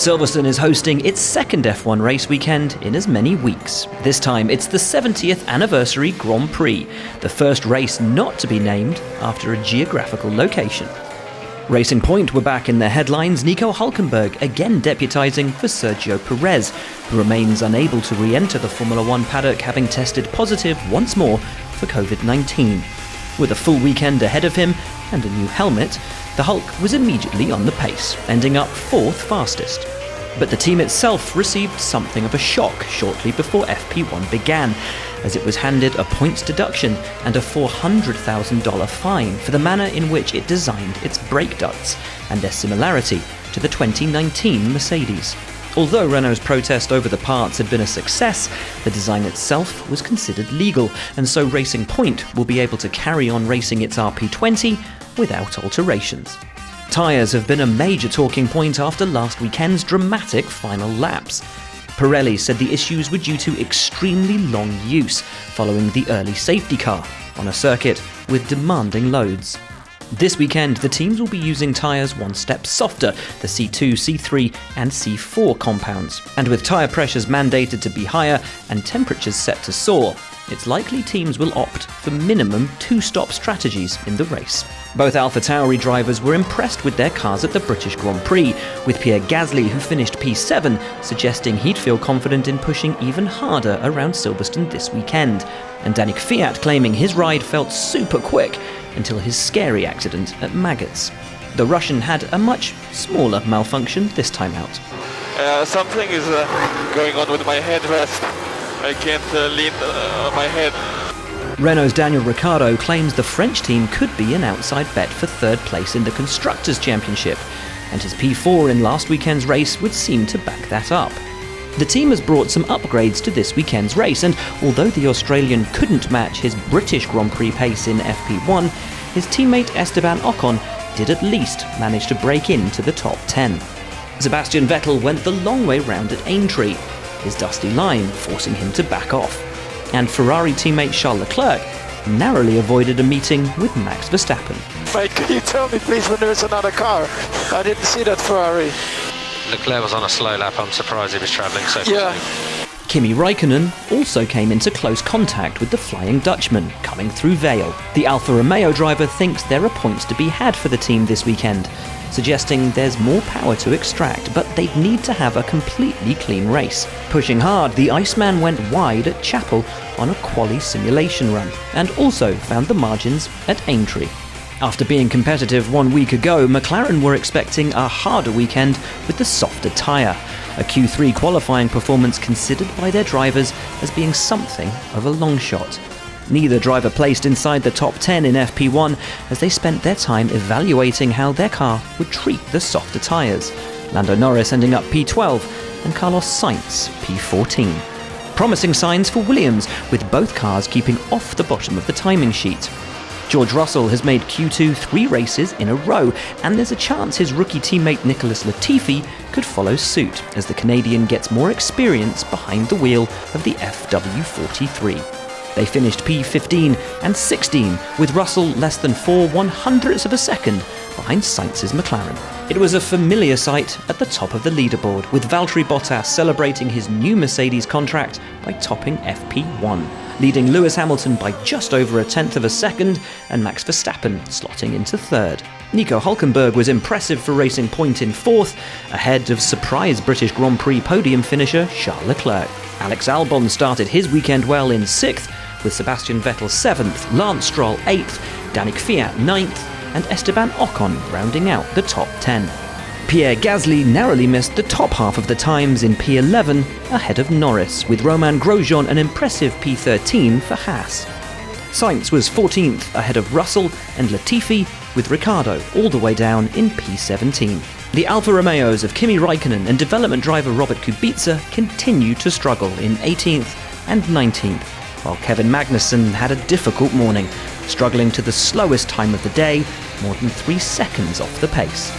Silverstone is hosting its second F1 race weekend in as many weeks. This time it's the 70th anniversary Grand Prix, the first race not to be named after a geographical location. Racing Point were back in their headlines, Nico Hülkenberg again deputising for Sergio Perez, who remains unable to re-enter the Formula One paddock, having tested positive once more for COVID-19. With a full weekend ahead of him and a new helmet, the Hulk was immediately on the pace, ending up fourth fastest. But the team itself received something of a shock shortly before FP1 began, as it was handed a points deduction and a $400,000 fine for the manner in which it designed its brake ducts and their similarity to the 2019 Mercedes. Although Renault's protest over the parts had been a success, the design itself was considered legal, and so Racing Point will be able to carry on racing its RP20 without alterations. Tyres have been a major talking point after last weekend's dramatic final laps. Pirelli said the issues were due to extremely long use following the early safety car on a circuit with demanding loads. This weekend, the teams will be using tyres one step softer, the C2, C3 and C4 compounds. And with tyre pressures mandated to be higher and temperatures set to soar, it's likely teams will opt for minimum two-stop strategies in the race. Both AlphaTauri drivers were impressed with their cars at the British Grand Prix, with Pierre Gasly, who finished P7, suggesting he'd feel confident in pushing even harder around Silverstone this weekend, and Daniel Kvyat claiming his ride felt super quick until his scary accident at Maggots. The Russian had a much smaller malfunction this time out. Something is going on with my headrest. I can't lean my head. Renault's Daniel Ricciardo claims the French team could be an outside bet for third place in the Constructors' Championship, and his P4 in last weekend's race would seem to back that up. The team has brought some upgrades to this weekend's race, and although the Australian couldn't match his British Grand Prix pace in FP1, his teammate Esteban Ocon did at least manage to break into the top 10. Sebastian Vettel went the long way round at Aintree, his dusty line forcing him to back off. And Ferrari teammate Charles Leclerc narrowly avoided a meeting with Max Verstappen. Mate, can you tell me please when there's another car? I didn't see that Ferrari. Leclerc was on a slow lap. I'm surprised he was travelling so quickly. Yeah. Kimi Räikkönen also came into close contact with the Flying Dutchman coming through Vale. The Alfa Romeo driver thinks there are points to be had for the team this weekend, suggesting there's more power to extract, but they'd need to have a completely clean race. Pushing hard, the Iceman went wide at Chapel on a quali simulation run, and also found the margins at Aintree. After being competitive 1 week ago, McLaren were expecting a harder weekend with the softer tyre, a Q3 qualifying performance considered by their drivers as being something of a long shot. Neither driver placed inside the top 10 in FP1 as they spent their time evaluating how their car would treat the softer tyres. Lando Norris ending up P12 and Carlos Sainz P14. Promising signs for Williams, with both cars keeping off the bottom of the timing sheet. George Russell has made Q2 3 races in a row, and there's a chance his rookie teammate Nicholas Latifi could follow suit as the Canadian gets more experience behind the wheel of the FW43. They finished P15 and 16, with Russell less than 4/100ths of a second behind Sainz's McLaren. It was a familiar sight at the top of the leaderboard, with Valtteri Bottas celebrating his new Mercedes contract by topping FP1, leading Lewis Hamilton by just over 1/10 of a second, and Max Verstappen slotting into third. Nico Hülkenberg was impressive for Racing Point in fourth, ahead of surprise British Grand Prix podium finisher Charles Leclerc. Alex Albon started his weekend well in sixth, with Sebastian Vettel 7th, Lance Stroll 8th, Daniel Kvyat 9th, and Esteban Ocon rounding out the top 10. Pierre Gasly narrowly missed the top half of the times in P11 ahead of Norris, with Romain Grosjean an impressive P13 for Haas. Sainz was 14th ahead of Russell and Latifi, with Ricciardo all the way down in P17. The Alfa Romeos of Kimi Räikkönen and development driver Robert Kubica continued to struggle in 18th and 19th, while Kevin Magnussen had a difficult morning, struggling to the slowest time of the day, more than 3 seconds off the pace.